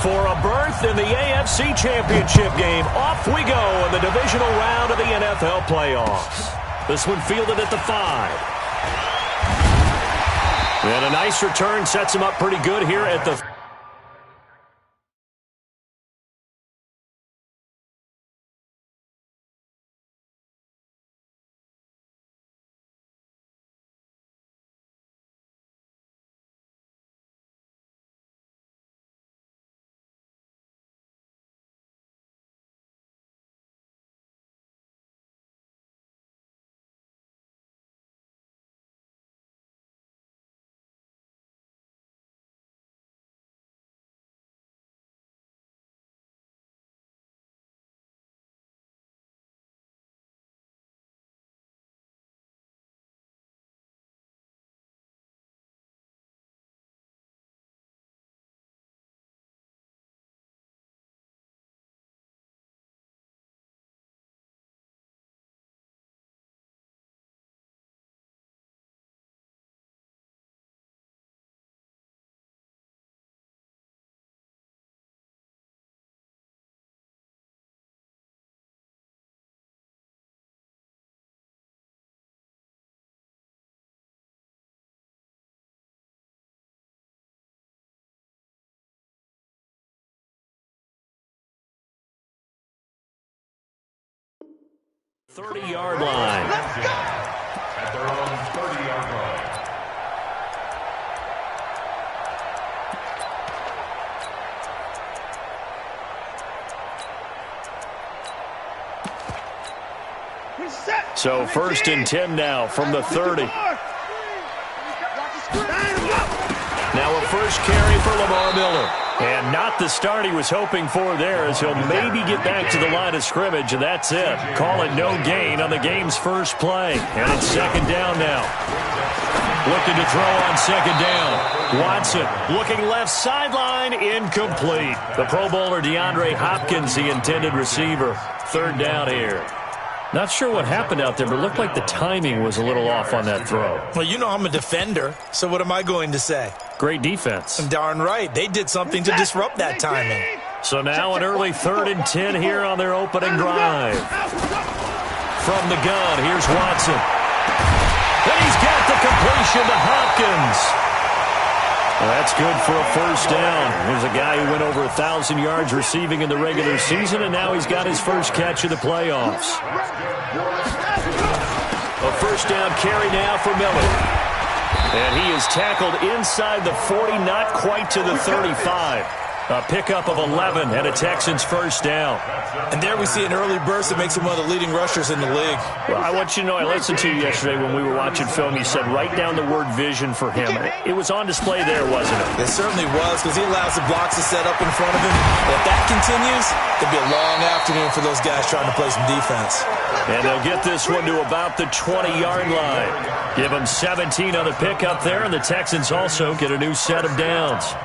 for a berth in the AFC Championship game. Off we go in the divisional round of the NFL playoffs. This one fielded at the 5. And a nice return sets him up pretty good here at the... ...30-yard line. Let's go! At their own 30-yard line. So 1st and 10 now from the 30. Now a first carry for Lamar Miller. And not the start he was hoping for there, as he'll maybe get back to the line of scrimmage, and that's it. Call it no gain on the game's first play. And it's 2nd down now. Looking to throw on 2nd down. Watson looking left sideline, incomplete. The Pro Bowler DeAndre Hopkins, the intended receiver. 3rd down here. Not sure what happened out there, but it looked like the timing was a little off on that throw. Well, you know I'm a defender, so what am I going to say? Great defense. Darn right. They did something to disrupt that timing. So now an early 3rd and 10 here on their opening drive. From the gun, here's Watson. And he's got the completion to Hopkins. Well, that's good for a 1st down. There's a guy who went over 1,000 yards receiving in the regular season, and now he's got his first catch of the playoffs. A 1st down carry now for Miller. And he is tackled inside the 40, not quite to the 35. A pickup of 11 and a Texans 1st down. And there we see an early burst that makes him one of the leading rushers in the league. Well, I want you to know, I listened to you yesterday when we were watching film. You said write down the word vision for him. It was on display there, wasn't it? It certainly was, because he allows the blocks to set up in front of him. If that continues, it'll be a long afternoon for those guys trying to play some defense. And they'll get this one to about the 20-yard line. Give them 17 on the pickup there, and the Texans also get a new set of downs.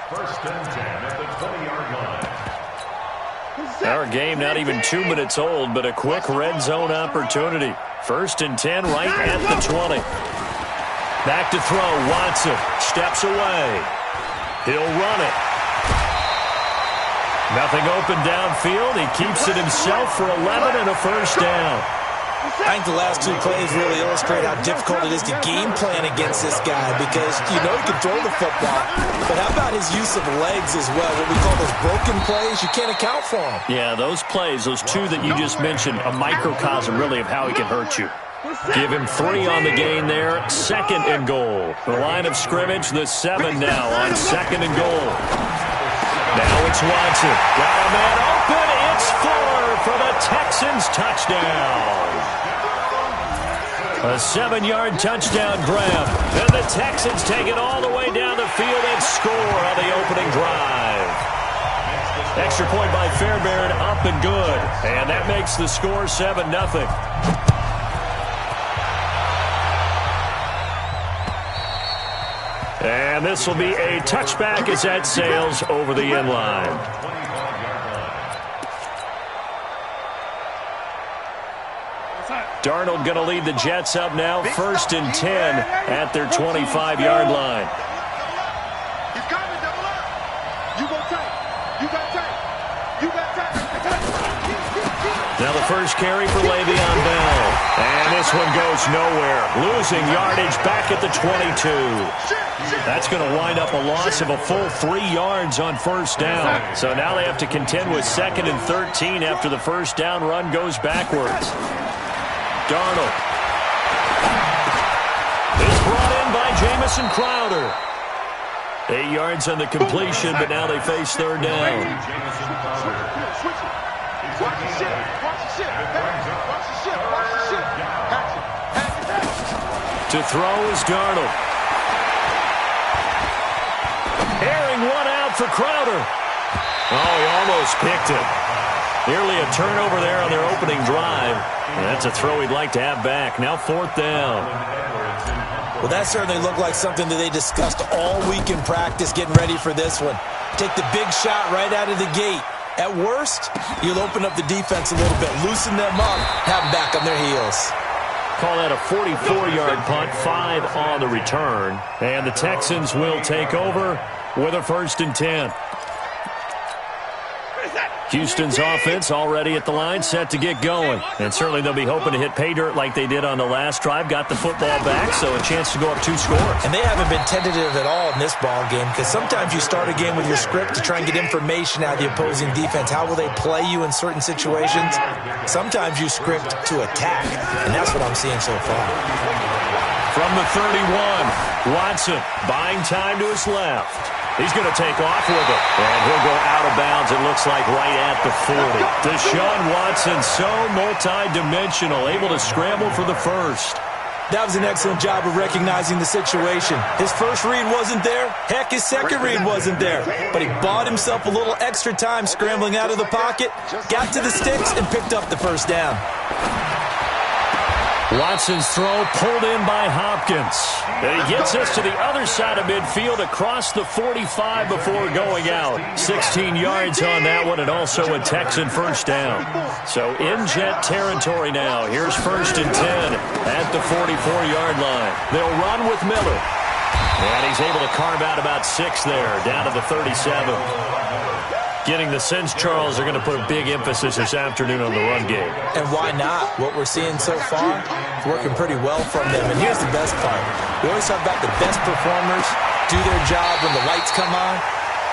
1st and 10 at the 20-yard line. Our game not even 2 minutes old, but a quick red zone opportunity. 1st and 10 right at the 20. Back to throw. Watson steps away. He'll run it. Nothing open downfield. He keeps it himself for 11 and a 1st down. I think the last 2 plays really illustrate how difficult it is to game plan against this guy, because you know he can throw the football, but how about his use of legs as well? What we call those broken plays, you can't account for them. Yeah, those plays, those 2 that you just mentioned, a microcosm really of how he can hurt you. Give him 3 on the gain there. 2nd and goal. The line of scrimmage, the 7 now on 2nd and goal. Now it's Watson. Got a man open. It's Fuller for the Texans touchdown. A 7-yard touchdown grab. And the Texans take it all the way down the field and score on the opening drive. Extra point by Fairbairn, up and good. And that makes the score 7-0. And this will be a touchback as that sails over the end line. Darnold going to lead the Jets up now. 1st and 10 at their 25-yard line. He's coming, double up. You go tight. Now the first carry for Le'Veon Bell. And this one goes nowhere. Losing yardage back at the 22. That's going to wind up a loss of a full 3 yards on first down. So now they have to contend with 2nd and 13 after the first down run goes backwards. Darnold is brought in by Jamison Crowder. 8 yards on the completion, but now they face 3rd down. To throw is Darnold. Airing one out for Crowder. Oh, he almost picked it. Nearly a turnover there on their opening drive. And that's a throw he'd like to have back. Now 4th down. Well, that certainly looked like something that they discussed all week in practice, getting ready for this one. Take the big shot right out of the gate. At worst, you'll open up the defense a little bit, loosen them up, have them back on their heels. Call that a 44-yard punt, 5 on the return. And the Texans will take over with a 1st and 10. Houston's offense already at the line, set to get going. And certainly they'll be hoping to hit pay dirt like they did on the last drive. Got the football back, so a chance to go up 2 scores. And they haven't been tentative at all in this ball game, because sometimes you start a game with your script to try and get information out of the opposing defense. How will they play you in certain situations? Sometimes you script to attack, and that's what I'm seeing so far. From the 31, Watson buying time to his left. He's going to take off with it. And he'll go out of bounds, it looks like, right at the 40. Deshaun Watson, so multi-dimensional, able to scramble for the first. That was an excellent job of recognizing the situation. His first read wasn't there. Heck, his second read wasn't there. But he bought himself a little extra time scrambling out of the pocket, got to the sticks, and picked up the first down. Watson's throw pulled in by Hopkins. And he gets us to the other side of midfield across the 45 before going out. 16 yards on that one, and also a Texan first down. So in Jet territory now. Here's 1st and 10 at the 44-yard line. They'll run with Miller. And he's able to carve out about 6 there, down to the 37. Getting the sense, Charles, they're going to put a big emphasis this afternoon on the run game. And why not? What we're seeing so far is working pretty well from them. And here's the best part. We always talk about the best performers do their job when the lights come on.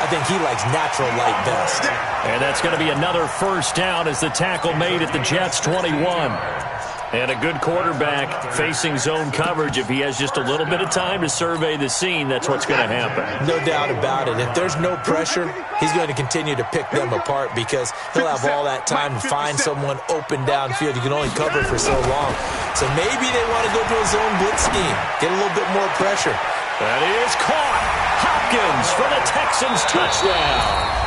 I think he likes natural light best. And that's going to be another first down as the tackle made at the Jets' 21. And a good quarterback facing zone coverage. If he has just a little bit of time to survey the scene, that's what's going to happen. No doubt about it. If there's no pressure, he's going to continue to pick them apart because he'll have all that time to find someone open downfield. You can only cover for so long. So maybe they want to go to a zone blitz scheme, get a little bit more pressure. That is caught. Hopkins for the Texans touchdown.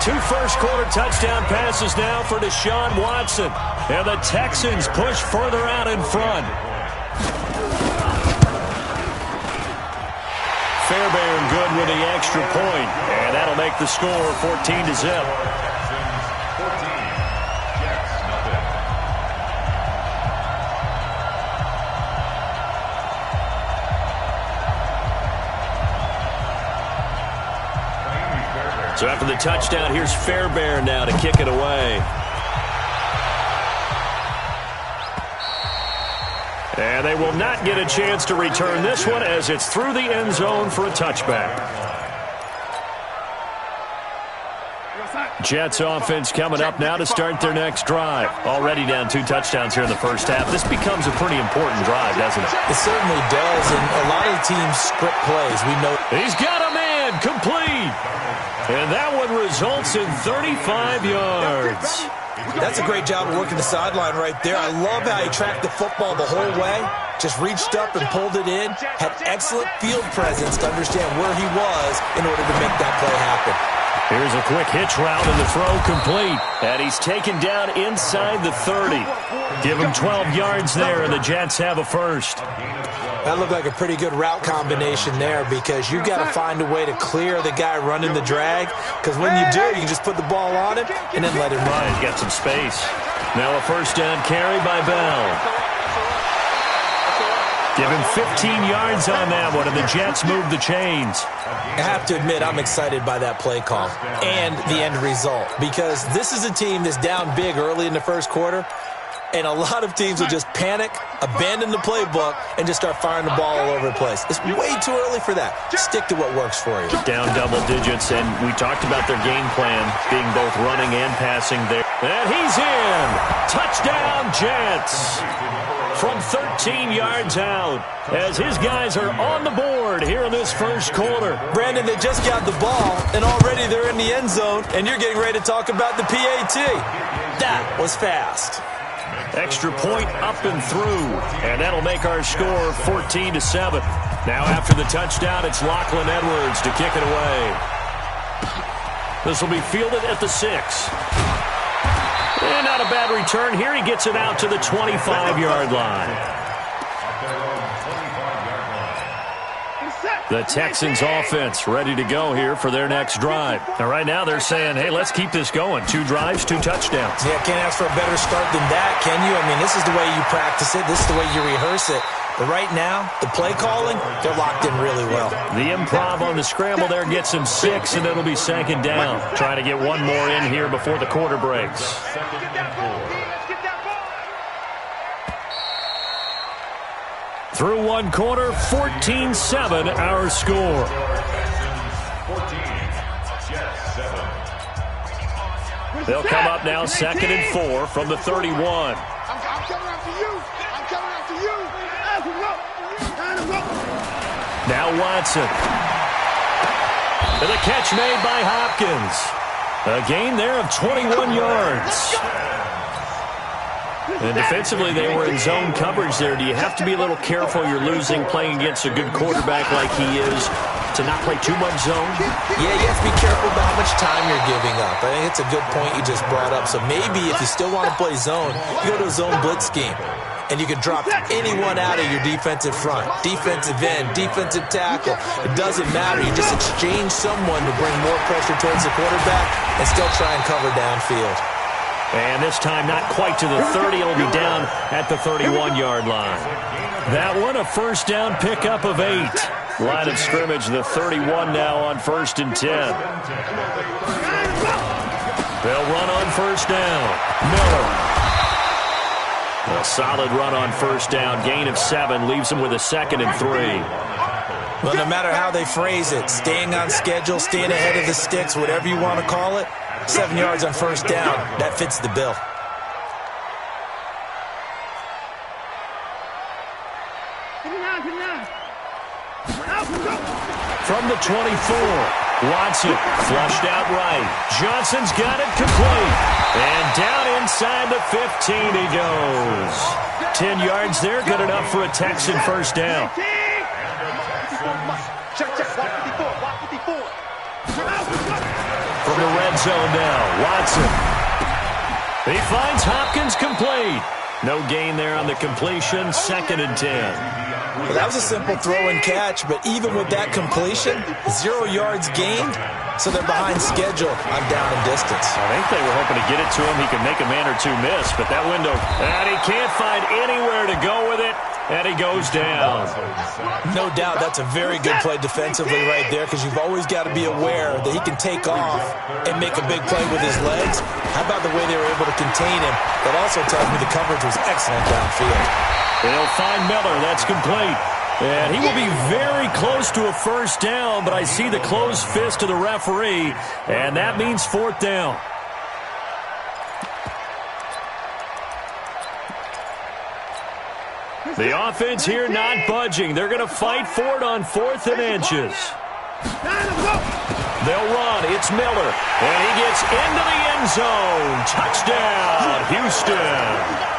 2 first-quarter touchdown passes now for Deshaun Watson. And the Texans push further out in front. Fairbairn good with the extra point. And that'll make the score 14-0. So after the touchdown, here's Fairbairn now to kick it away. And they will not get a chance to return this one as it's through the end zone for a touchback. Jets offense coming up now to start their next drive. Already down 2 touchdowns here in the first half. This becomes a pretty important drive, doesn't it? It certainly does, and a lot of teams script plays. We know he's got a man complete. And that one results in 35 yards. That's a great job of working the sideline right there. I love how he tracked the football the whole way. Just reached up and pulled it in. Had excellent field presence to understand where he was in order to make that play happen. Here's a quick hitch route and the throw complete. And he's taken down inside the 30. Give him 12 yards there, and the Jets have a first. That looked like a pretty good route combination there because you've got to find a way to clear the guy running the drag, because when you do, you can just put the ball on him and then let him run. He's got some space. Now a first down carry by Bell. Give him 15 yards on that one, and the Jets move the chains. I have to admit, I'm excited by that play call and the end result, because this is a team that's down big early in the first quarter, and a lot of teams will just panic, abandon the playbook, and just start firing the ball all over the place. It's way too early for that. Stick to what works for you. Down double digits, and we talked about their game plan being both running and passing there. And he's in. Touchdown, Jets. From 13 yards out, as his guys are on the board here in this first quarter. Brandon, they just got the ball, and already they're in the end zone, and you're getting ready to talk about the PAT. That was fast. Extra point up and through, and that'll make our score 14-7. Now after the touchdown, it's Lachlan Edwards to kick it away. This will be fielded at the 6. And not a bad return here. He gets it out to the 25-yard line. The Texans offense ready to go here for their next drive. And right now they're saying, hey, let's keep this going. 2 drives, 2 touchdowns. Yeah, can't ask for a better start than that, can you? I mean, this is the way you practice it. This is the way you rehearse it. But right now, the play calling, they're locked in really well. The improv on the scramble there gets him 6, and it'll be 2nd down. Trying to get one more in here before the quarter breaks. Through one quarter, 14-7 our score. 14, Jets 7. They'll come up now 2nd and 4 from the 31. I'm coming after you. I'm coming after you. Now Watson. And the catch made by Hopkins. A gain there of 21 yards. And defensively, they were in zone coverage there. Do you have to be a little careful? You're losing playing against a good quarterback like he is to not play too much zone? Yeah, you have to be careful about how much time you're giving up. I think it's a good point you just brought up. So maybe if you still want to play zone, you go to a zone blitz scheme. And you can drop anyone out of your defensive front, defensive end, defensive tackle. It doesn't matter. You just exchange someone to bring more pressure towards the quarterback and still try and cover downfield. And this time not quite to the 30. It'll be down at the 31-yard line. That one a first down pickup of 8. Line of scrimmage, the 31 now on 1st and 10. They'll run on first down. Miller. A solid run on first down. Gain of 7 leaves them with a 2nd and 3. Well, no matter how they phrase it, staying on schedule, staying ahead of the sticks, whatever you want to call it, 7 yards on first down, that fits the bill. From the 24, Watson flushed out right. Johnson's got it complete. And down inside the 15 he goes. 10 yards there, good enough for a Texan first down. From the red zone now, Watson. He finds Hopkins complete. No gain there on the completion, 2nd and 10. Well, that was a simple throw and catch, but even with that completion, 0 yards gained, so they're behind schedule on down and distance. I think they were hoping to get it to him. He could make a man or two miss, but that window, and he can't find anywhere to go with it, and he goes down. No doubt that's a very good play defensively right there, because you've always got to be aware that he can take off and make a big play with his legs. How about the way they were able to contain him? That also tells me the coverage was excellent downfield. They'll find Miller. That's complete. And he will be very close to a first down, but I see the closed fist of the referee, and that means 4th down. The offense here not budging. They're going to fight for it on 4th and inches. They'll run. It's Miller. And he gets into the end zone. Touchdown, Houston.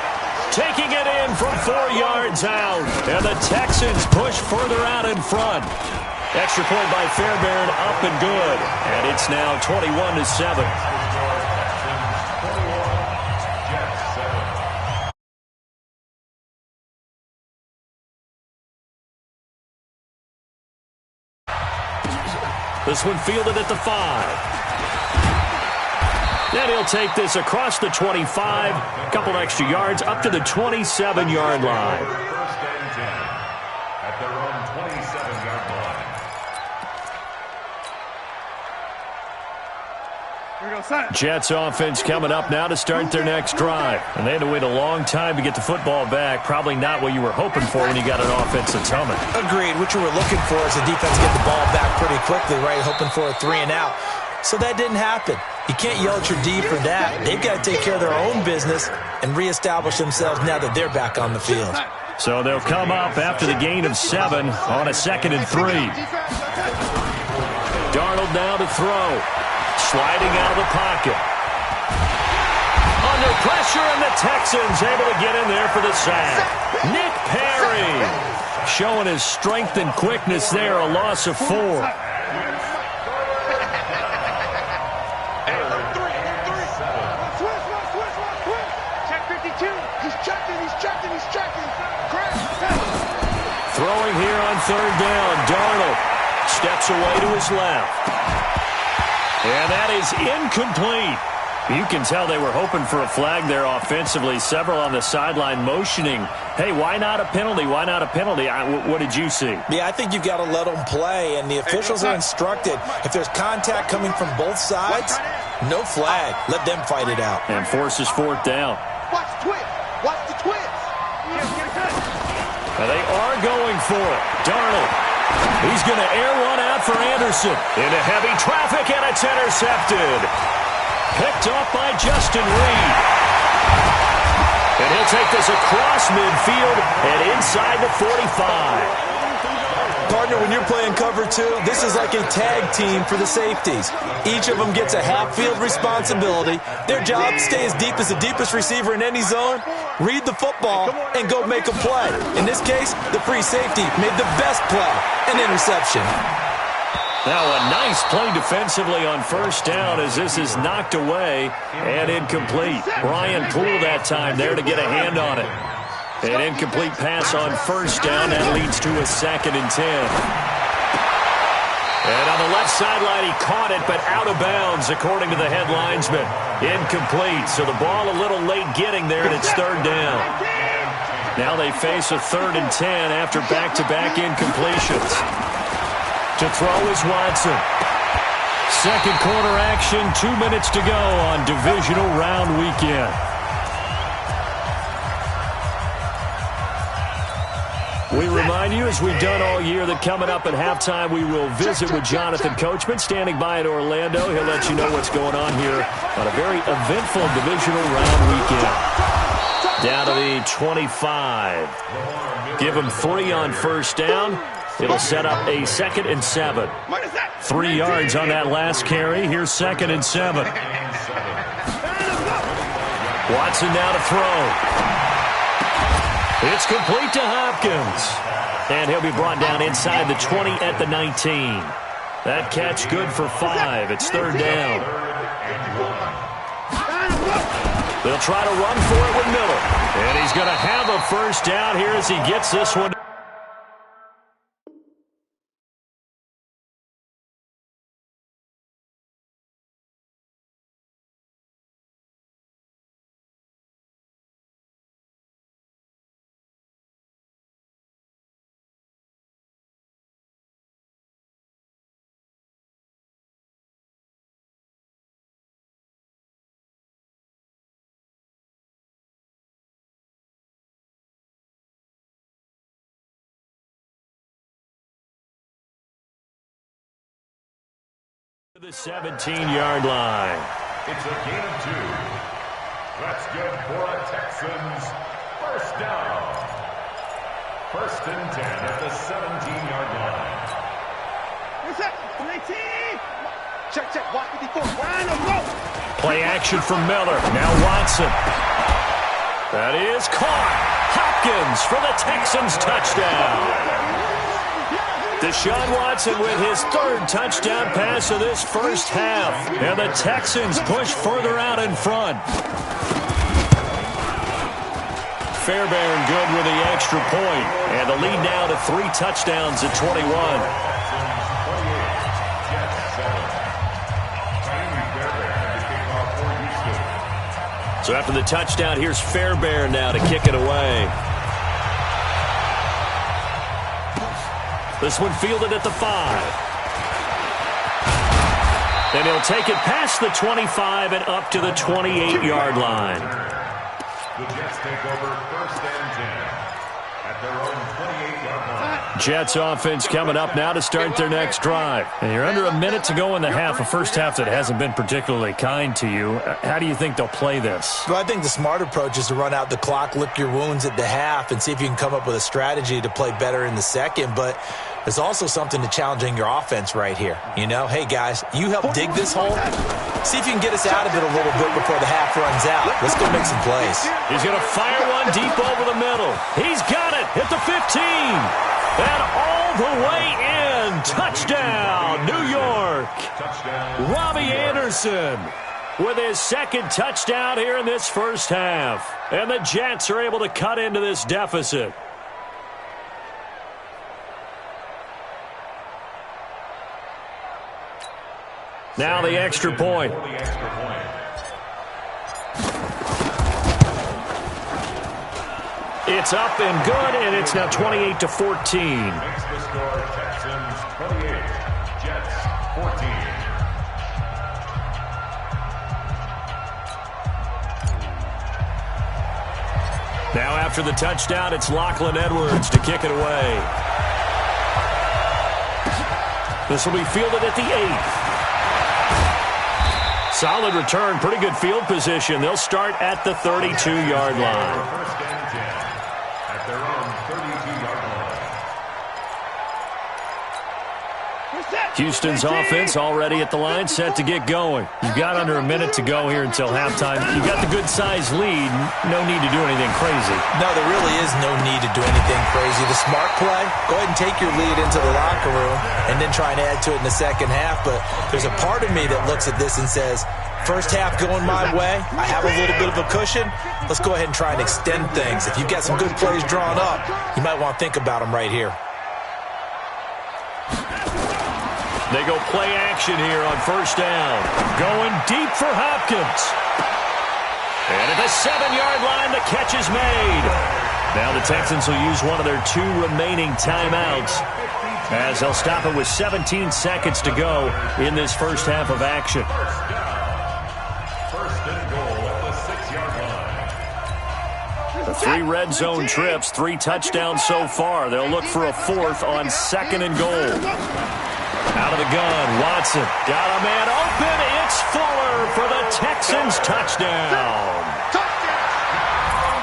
Taking it in from 4 yards out. And the Texans push further out in front. Extra point by Fairbairn, up and good. And it's now 21-7. This one fielded at the 5. Then he'll take this across the 25, a couple extra yards, up to the 27-yard line. Jets offense coming up now to start their next drive. And they had to wait a long time to get the football back. Probably not what you were hoping for when you got an offense that's humming. Agreed. What you were looking for is the defense get the ball back pretty quickly, right? Hoping for a 3-and-out. So that didn't happen. You can't yell at your D for that. They've got to take care of their own business and reestablish themselves now that they're back on the field. So they'll come up after the gain of 7 on a 2nd and 3. Darnold now to throw. Sliding out of the pocket. Under pressure, and the Texans able to get in there for the sack. Nick Perry showing his strength and quickness there, a loss of 4. Throwing here on 3rd down. Darnold steps away to his left. And that is incomplete. You can tell they were hoping for a flag there offensively. Several on the sideline motioning, hey, why not a penalty? Why not a penalty? What did you see? Yeah, I think you've got to let them play, and the officials are instructed. If there's contact coming from both sides, no flag. Let them fight it out. And forces 4th down. Watch the twist. Watch the twist. Now they are going for it. Darnold. He's going to air one out for Anderson. Into heavy traffic, and it's intercepted. Picked up by Justin Reed. And he'll take this across midfield and inside the 45. Partner, when you're playing cover 2, this is like a tag team for the safeties. Each of them gets a half-field responsibility. Their job, stay as deep as the deepest receiver in any zone, read the football, and go make a play. In this case, the free safety made the best play, an interception. Now a nice play defensively on 1st down as this is knocked away and incomplete. Brian Poole that time there to get a hand on it. An incomplete pass on 1st down. That leads to a 2nd and 10. And on the left sideline, he caught it, but out of bounds, according to the head linesman. Incomplete, so the ball a little late getting there, and it's 3rd down. Now they face a 3rd and 10 after back-to-back incompletions. To throw is Watson. Second quarter action, 2 minutes to go on divisional round weekend. We remind you, as we've done all year, that coming up at halftime, we will visit with Jonathan Coachman, standing by in Orlando. He'll let you know what's going on here on a very eventful divisional round weekend. Down to the 25. Give him 3 on 1st down. It'll set up a 2nd and 7. 3 yards on that last carry. Here's 2nd and 7. Watson now to throw. It's complete to Hopkins. And he'll be brought down inside the 20 at the 19. That catch good for 5. It's 3rd down. They'll try to run for it with Miller. And he's going to have a 1st down here as he gets this one. The 17-yard line. It's a gain of 2. That's good for a Texans 1st down. 1st and 10 at the 17-yard line. Check. Watch 54. Play action from Miller. Now Watson. That is caught. Hopkins for the Texans touchdown. Deshaun Watson with his 3rd touchdown pass of this 1st half. And the Texans push further out in front. Fairbairn good with the extra point. And the lead now to 3 touchdowns at 21. So after the touchdown, here's Fairbairn now to kick it away. This one fielded at the 5. And he'll take it past the 25 and up to the 28-yard line. The Jets take over 1st and 10 at their own 28-yard line. Jets offense coming up now to start their next drive. And you're under a minute to go in the half, a first half that hasn't been particularly kind to you. How do you think they'll play this? Well, I think the smart approach is to run out the clock, lick your wounds at the half, and see if you can come up with a strategy to play better in the second. But there's also something to challenging your offense right here. You know, hey, guys, you help dig this hole. See if you can get us out of it a little bit before the half runs out. Let's go make some plays. He's going to fire one deep over the middle. He's got it at the 15. And all the way in. Touchdown, New York. Robbie Anderson with his second touchdown here in this first half. And the Jets are able to cut into this deficit. Now the extra point. It's up and good, and it's now 28-14. Makes the score Texans 28, Jets 14. Now after the touchdown, it's Lachlan Edwards to kick it away. This will be fielded at the 8th. Solid return, pretty good field position. They'll start at the 32-yard line. 1st and 10 at their own 32-yard line. Houston's offense already at the line, set to get going. You've got under a minute to go here until halftime. You've got the good-sized lead. No need to do anything crazy. No, there really is no need to do anything crazy. The smart play, go ahead and take your lead into the locker room and then try and add to it in the second half. But there's a part of me that looks at this and says, first half going my way, I have a little bit of a cushion. Let's go ahead and try and extend things. If you've got some good plays drawn up, you might want to think about them right here. They go play action here on first down. Going deep for Hopkins. And at the 7-yard line, the catch is made. Now the Texans will use one of their 2 remaining timeouts as they'll stop it with 17 seconds to go in this first half of action. First and goal at the 6-yard line. The 3 red zone trips, 3 touchdowns so far. They'll look for a 4th on 2nd and goal. Out of the gun, Watson got a man open. It's Fuller for the Texans touchdown.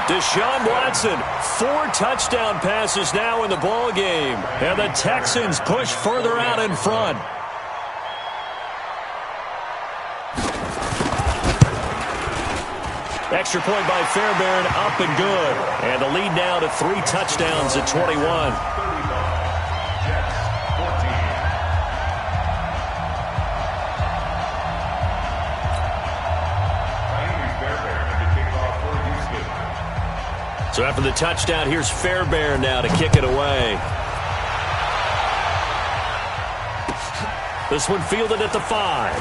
Deshaun Watson, 4 touchdown passes now in the ball game, and the Texans push further out in front. Extra point by Fairbairn, up and good, and the lead now to 3 touchdowns at 21. So after the touchdown, here's Fairbairn now to kick it away. This one fielded at the 5.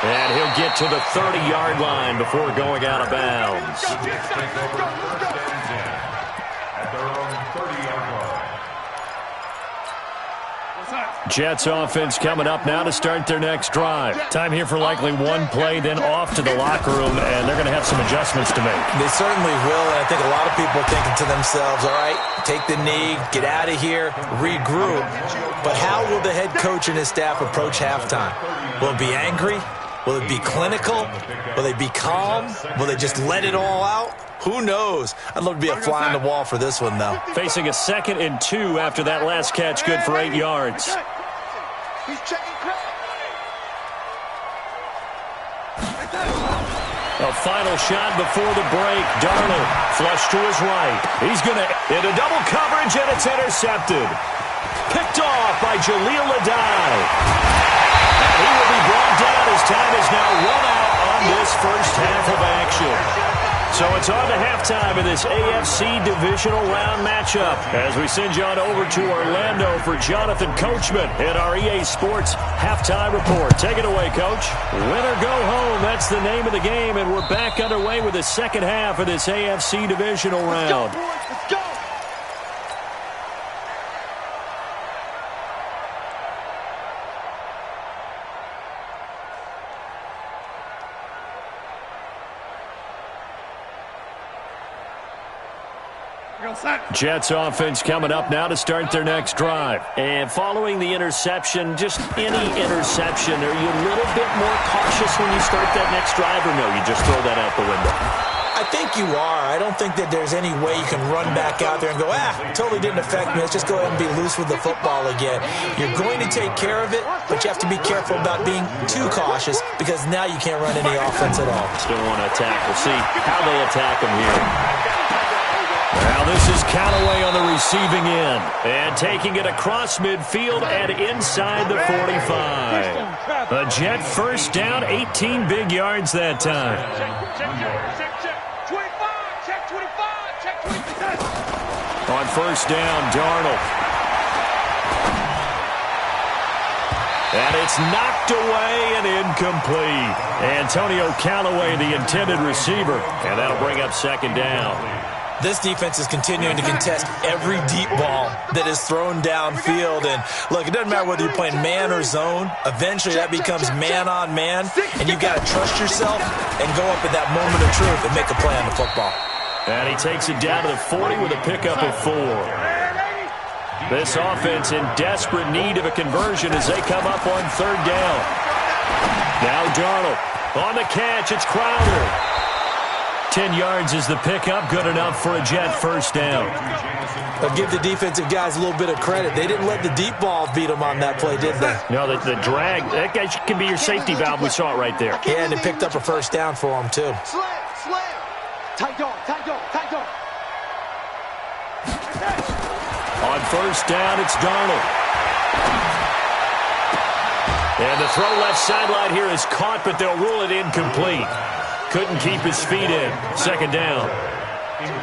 And he'll get to the 30-yard line before going out of bounds. Jets take over 1st and 10 at their own 30-yard line. Jets offense coming up now to start their next drive. Time here for likely 1 play, then off to the locker room, and they're going to have some adjustments to make. They certainly will, and I think a lot of people are thinking to themselves, all right, take the knee, get out of here, regroup. But how will the head coach and his staff approach halftime? Will it be angry? Will it be clinical? Will they be calm? Will they just let it all out? Who knows? I'd love to be a fly on the wall for this one, though. Facing a 2nd and 2 after that last catch, good for 8 yards. He's checking credit. A final shot before the break. Darnold flush to his right. He's going to hit a double coverage, and it's intercepted. Picked off by Jaleel Adai. He will be brought down as time is now run out on this first half of action. So it's on to halftime in this AFC divisional round matchup as we send you on over to Orlando for Jonathan Coachman in our EA Sports halftime report. Take it away, Coach. Win or go home, that's the name of the game, and we're back underway with the second half of this AFC divisional round. Let's go. Jets offense coming up now to start their next drive. And following the interception, just any interception, are you a little bit more cautious when you start that next drive, or no, you just throw that out the window? I think you are. I don't think that there's any way you can run back out there and go, totally didn't affect me. Let's just go ahead and be loose with the football again. You're going to take care of it, but you have to be careful about being too cautious because now you can't run any offense at all. Still want to attack. We'll see how they attack them here. Now this is Callaway on the receiving end. And taking it across midfield and inside the 45. A Jet first down, 18 big yards that time. On first down, Darnold. And it's knocked away and incomplete. Antonio Callaway, the intended receiver. And that'll bring up second down. This defense is continuing to contest every deep ball that is thrown downfield. And, look, it doesn't matter whether you're playing man or zone. Eventually, that becomes man-on-man, and you've got to trust yourself and go up at that moment of truth and make a play on the football. And he takes it down to the 40 with a pickup of 4. This offense in desperate need of a conversion as they come up on third down. Now Darnold on the catch. It's Crowder. 10 yards is the pickup. Good enough for a Jet first down. I'll give the defensive guys a little bit of credit. They didn't let the deep ball beat them on that play, did they? No, the drag, that guy can be your safety valve. We saw it right there. Yeah, and it picked up a first down for them, too. Slam. Tight dog. On first down, it's Darnold. And the throw left sideline here is caught, but they'll rule it incomplete. Couldn't keep his feet in. Second down.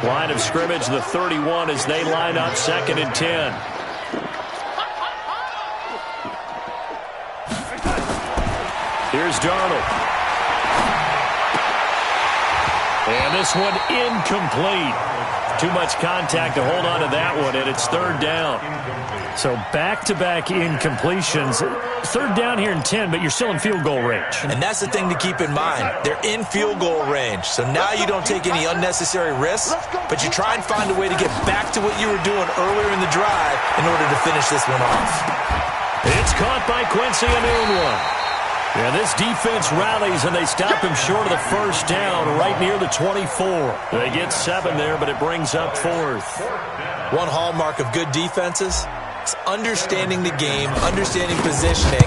Line of scrimmage, the 31 as they line up second and 10. Here's Darnold. And this one incomplete. Too much contact to hold on to that one, and it's third down. So back-to-back incompletions. Third down here in 10, but you're still in field goal range. And that's the thing to keep in mind. They're in field goal range. So now you don't take any unnecessary risks, but you try and find a way to get back to what you were doing earlier in the drive in order to finish this one off. It's caught by Quincy Enunwa. Yeah, this defense rallies, and they stop him short of the first down right near the 24. They get 7 there, but it brings up fourth. One hallmark of good defenses is understanding the game, understanding positioning,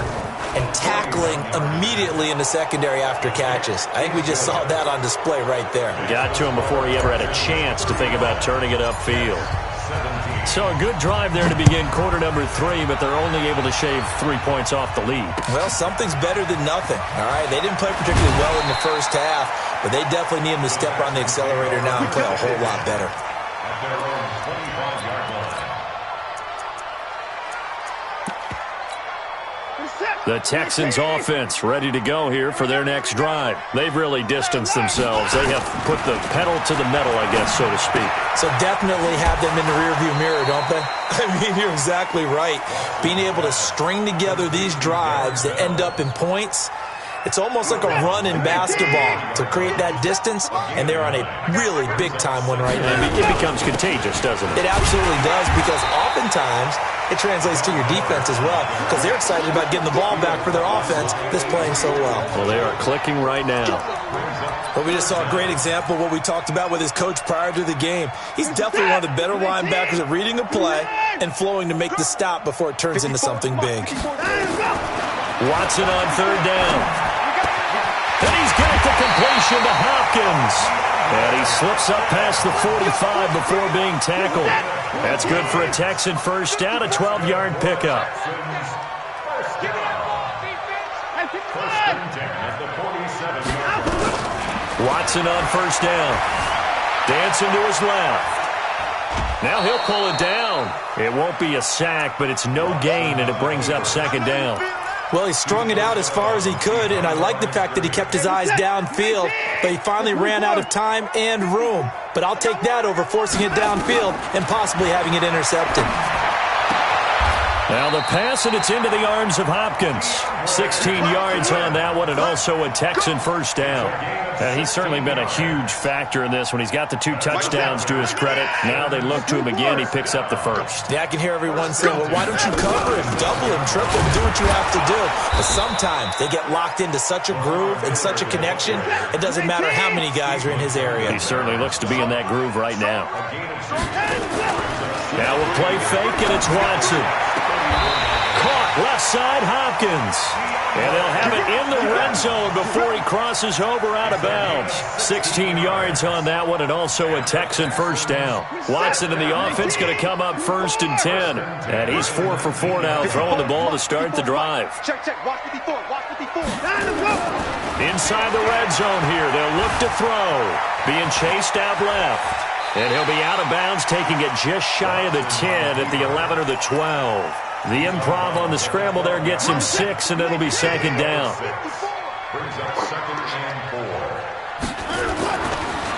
and tackling immediately in the secondary after catches. I think we just saw that on display right there. Got to him before he ever had a chance to think about turning it upfield. So a good drive there to begin quarter number 3, but they're only able to shave 3 points off the lead. Well, something's better than nothing, all right? They didn't play particularly well in the first half, but they definitely need them to step on the accelerator now and play a whole lot better. The Texans offense ready to go here for their next drive. They've really distanced themselves. They have put the pedal to the metal, I guess, so to speak. So definitely have them in the rearview mirror, don't they? I mean, you're exactly right. Being able to string together these drives that end up in points, it's almost like a run in basketball to create that distance, and they're on a really big-time one right now. It becomes contagious, doesn't it? It absolutely does, because oftentimes it translates to your defense as well, because they're excited about getting the ball back for their offense that's playing so well. Well, they are clicking right now. But we just saw a great example of what we talked about with his coach prior to the game. He's definitely one of the better linebackers at reading a play and flowing to make the stop before it turns into something big. Watson on third down. And he's got the completion to Hopkins. And he slips up past the 45 before being tackled. That's good for a Texan first down, a 12-yard pickup. Watson on first down. Dancing to his left. Now he'll pull it down. It won't be a sack, but it's no gain, and it brings up second down. Well, he strung it out as far as he could, and I like the fact that he kept his eyes downfield, but he finally ran out of time and room. But I'll take that over forcing it downfield and possibly having it intercepted. Now the pass, and it's into the arms of Hopkins. 16 yards on that one, and also a Texan first down. He's certainly been a huge factor in this when he's got the 2 touchdowns to his credit. Now they look to him again. He picks up the first. Yeah, I can hear everyone saying, well, why don't you cover him, double him, triple him, do what you have to do. But sometimes they get locked into such a groove and such a connection, it doesn't matter how many guys are in his area. He certainly looks to be in that groove right now. Now we'll play fake, and it's Watson. Caught left side, Hopkins. And they'll have it in the red zone before he crosses over out of bounds. 16 yards on that one, and also a Texan first down. Watson in the offense going to come up 1st and 10. And he's 4 for 4 now, throwing the ball to start the drive. Check. Watch 54. Watch 54. Inside the red zone here, they'll look to throw. Being chased out left. And he'll be out of bounds, taking it just shy of the 10 at the 11 or the 12. The improv on the scramble there gets him 6, and it'll be 2nd down.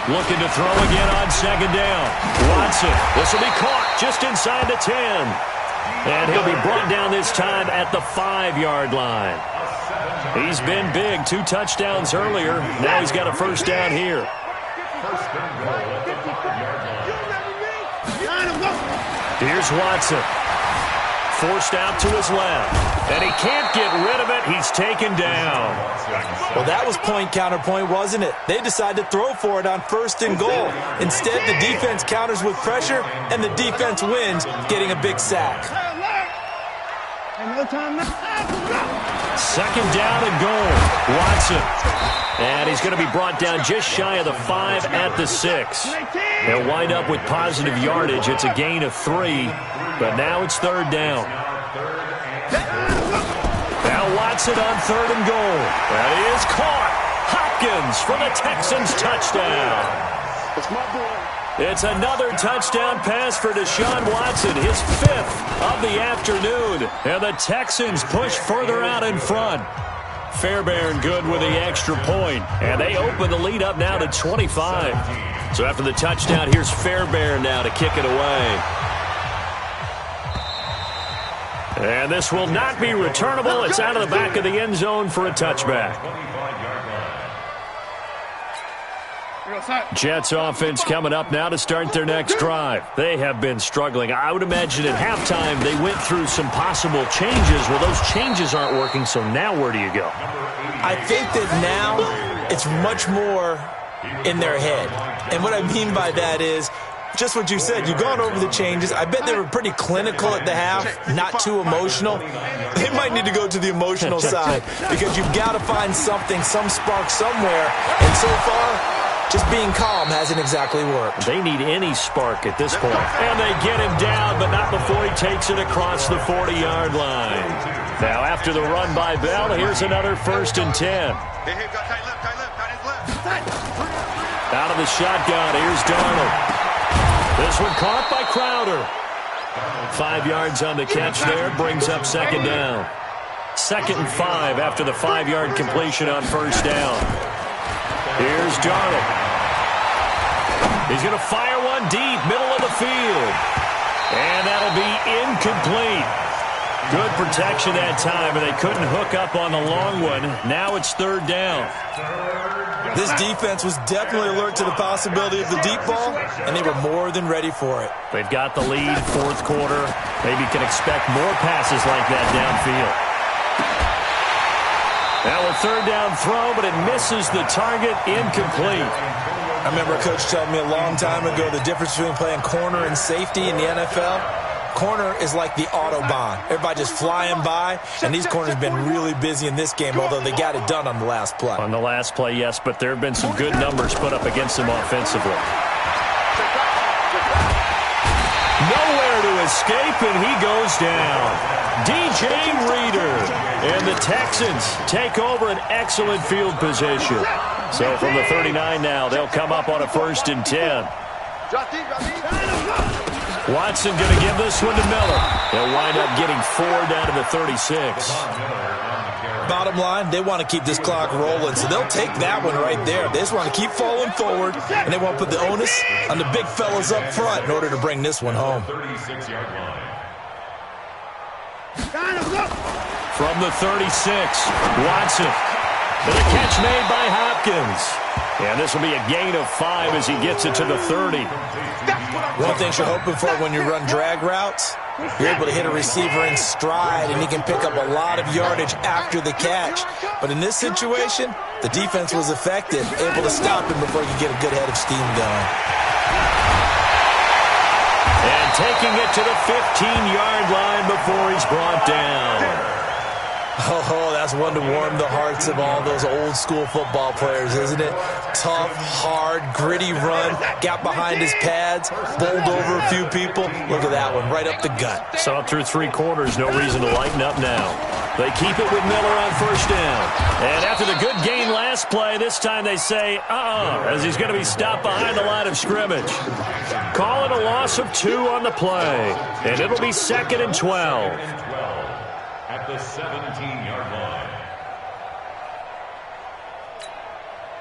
Looking to throw again on 2nd down. Watson, this will be caught just inside the 10. And he'll be brought down this time at the 5-yard line. He's been big, 2 touchdowns earlier. Now he's got a first down here. Here's Watson. Forced out to his left. And he can't get rid of it. He's taken down. Well, that was point counterpoint, wasn't it? They decided to throw for it on 1st and goal. Instead, the defense counters with pressure, and the defense wins, getting a big sack. 2nd down and goal. Watson. And he's going to be brought down just shy of the 5 at the 6. They'll wind up with positive yardage. It's a gain of 3, but now it's 3rd down. Now Watson on 3rd and goal. That is caught. Hopkins for the Texans touchdown. It's another touchdown pass for Deshaun Watson, his 5th of the afternoon. And the Texans push further out in front. Fairbairn good with the extra point. And they open the lead up now to 25. So after the touchdown, here's Fairbairn now to kick it away. And this will not be returnable. It's out of the back of the end zone for a touchback. Jets offense coming up now to start their next drive. They have been struggling. I would imagine at halftime they went through some possible changes. Well, those changes aren't working, so now where do you go? I think that now it's much more in their head. And what I mean by that is just what you said. You've gone over the changes. I bet they were pretty clinical at the half, not too emotional. They might need to go to the emotional side because you've got to find something, some spark somewhere. And so far, just being calm hasn't exactly worked. They need any spark at this point. And they get him down, but not before he takes it across the 40-yard line. Now after the run by Bell, here's another 1st and 10. Out of the shotgun, here's Darnold. This one caught by Crowder. 5 yards on the catch there, brings up 2nd down. 2nd and 5 after the 5-yard completion on 1st down. Here's Darnold. He's going to fire one deep, middle of the field. And that'll be incomplete. Good protection that time, and they couldn't hook up on the long one. Now it's 3rd down. This defense was definitely alert to the possibility of the deep ball, and they were more than ready for it. They've got the lead, 4th quarter. Maybe can expect more passes like that downfield. Now a 3rd down throw, but it misses the target, incomplete. I remember a coach telling me a long time ago the difference between playing corner and safety in the NFL. Corner is like the Autobahn. Everybody just flying by, and these corners have been really busy in this game, although they got it done on the last play. On the last play, yes, but there have been some good numbers put up against them offensively. Nowhere to escape, and he goes down. DJ Reader. And the Texans take over an excellent field position. So from the 39 now, they'll come up on a 1st and 10. Watson going to give this one to Miller. They'll wind up getting 4 down to the 36. Bottom line, they want to keep this clock rolling, so they'll take that one right there. They just want to keep falling forward, and they want to put the onus on the big fellas up front in order to bring this one home. From the 36, Watson. And a catch made by Hopkins. And this will be a gain of 5 as he gets it to the 30. One thing you're hoping for when you run drag routes, you're able to hit a receiver in stride, and he can pick up a lot of yardage after the catch. But in this situation, the defense was effective, able to stop him before he could get a good head of steam going. And taking it to the 15-yard line before he's brought down. Oh, that's one to warm the hearts of all those old-school football players, isn't it? Tough, hard, gritty run, got behind his pads, bowled over a few people. Look at that one, right up the gut. So up through 3 quarters, no reason to lighten up now. They keep it with Miller on first down. And after the good gain last play, this time they say, as he's going to be stopped behind the line of scrimmage. Call it a loss of 2 on the play. And it'll be 2nd and 12. At the 17-yard line.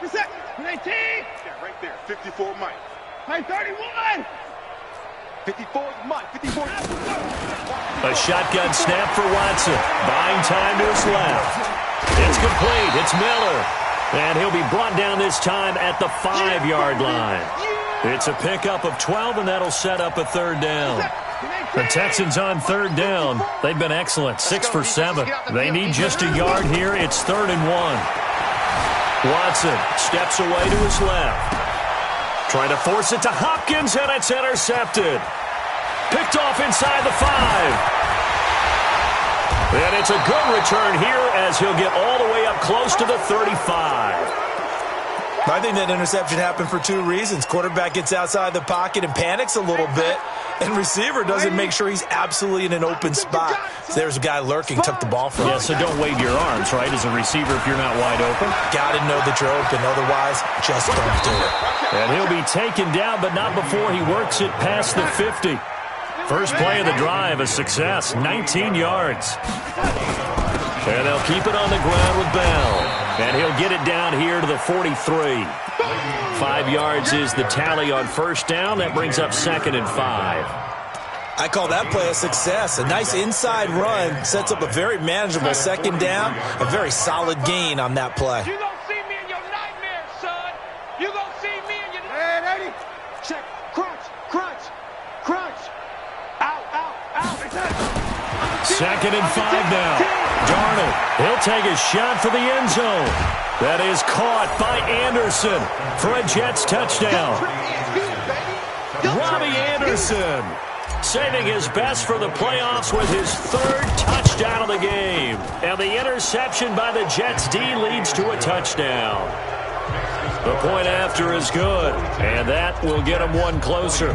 Reset. 19. Yeah, right there. 54 Mike. Hey, 31. 54 Mike. 54. A shotgun snap for Watson. Buying time to his left. It's complete. It's Miller. And he'll be brought down this time at the 5-yard line. It's a pickup of 12, and that'll set up a 3rd down. The Texans on 3rd down. They've been excellent, 6 for 7. They need just a yard here. It's 3rd and 1. Watson steps away to his left. Trying to force it to Hopkins, and it's intercepted. Picked off inside the 5. And it's a good return here as he'll get all the way up close to the 35. I think that interception happened for 2 reasons. Quarterback gets outside the pocket and panics a little bit, and receiver doesn't make sure he's absolutely in an open spot. So there's a guy lurking, took the ball from him. Yeah, so don't wave your arms, right, as a receiver if you're not wide open. Got to know that you're open, otherwise just don't do it. And he'll be taken down, but not before he works it past the 50. First play of the drive, a success, 19 yards. And they'll keep it on the ground with Bell. And he'll get it down here to the 43. 5 yards is the tally on first down. That brings up 2nd and 5. I call that play a success. A nice inside run sets up a very manageable 2nd down. A very solid gain on that play. You gonna see me in your nightmares, son. You gonna see me in your... Hey, check. Crunch, crunch, crunch. Out, out, out. 2nd and 5 now. Darnold, he'll take a shot for the end zone. That is caught by Anderson for a Jets touchdown. Robbie Anderson saving his best for the playoffs with his 3rd touchdown of the game. And the interception by the Jets D leads to a touchdown. The point after is good, and that will get him 1 closer.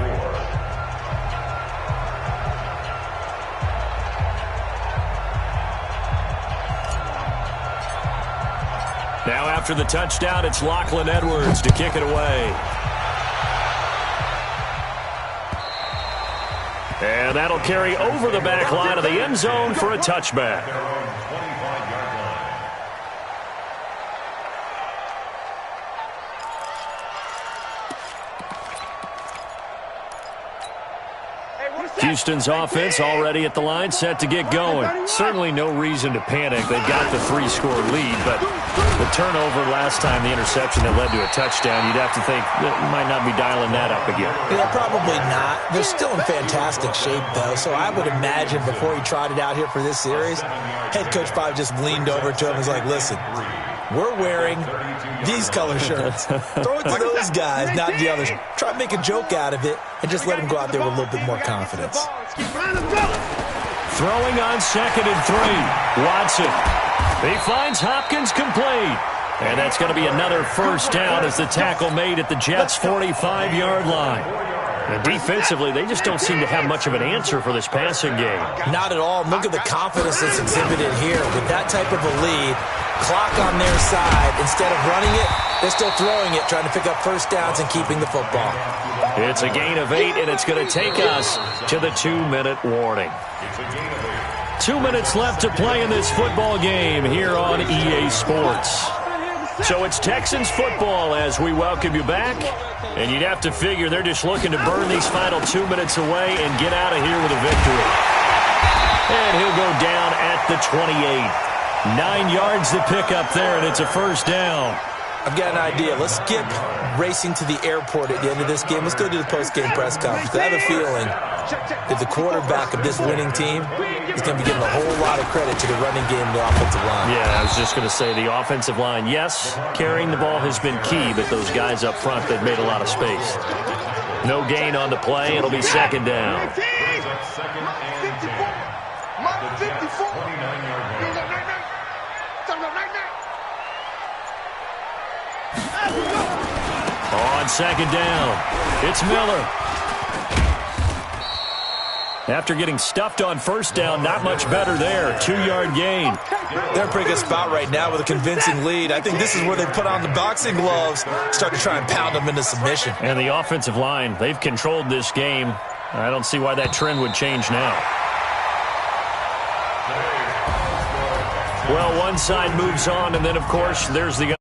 Now after the touchdown, it's Lachlan Edwards to kick it away. And that'll carry over the back line of the end zone for a touchback. Houston's offense already at the line, set to get going. Certainly no reason to panic. They've got the 3-score lead, but the turnover last time, the interception that led to a touchdown, you'd have to think that might not be dialing that up again. Yeah, probably not. They're still in fantastic shape, though, so I would imagine before he trotted out here for this series, head coach probably just leaned over to him and was like, listen, we're wearing these color shirts. Throw it to those guys, not the others. Try to make a joke out of it and just let them go out there with a little bit more confidence. Throwing on 2nd and 3. Watson. He finds Hopkins complete. And that's going to be another first down as the tackle made at the Jets' 45-yard line. And defensively, they just don't seem to have much of an answer for this passing game. Not at all. Look at the confidence that's exhibited here. With that type of a lead, clock on their side, instead of running it, they're still throwing it, trying to pick up first downs and keeping the football. It's a gain of 8, and it's going to take us to the 2-minute warning. 2 minutes left to play in this football game here on EA Sports. So it's Texans football as we welcome you back. And you'd have to figure they're just looking to burn these final 2 minutes away and get out of here with a victory. And he'll go down the 28. 9 yards to pick up there, and it's a first down. I've got an idea. Let's skip racing to the airport at the end of this game. Let's go to the post-game press conference. I have a feeling that the quarterback of this winning team is going to be giving a whole lot of credit to the running game and the offensive line. Yeah, I was just going to say the offensive line, yes, carrying the ball has been key, but those guys up front, they've made a lot of space. No gain on the play. It'll be second down. Second and 10. The Jets 29-yard line. On second down, it's Miller. After getting stuffed on first down, not much better there. 2-yard gain. They're in a pretty good spot right now with a convincing lead. I think this is where they put on the boxing gloves, start to try and pound them into submission. And the offensive line, they've controlled this game. I don't see why that trend would change now. Well, one side moves on, and then, of course, there's the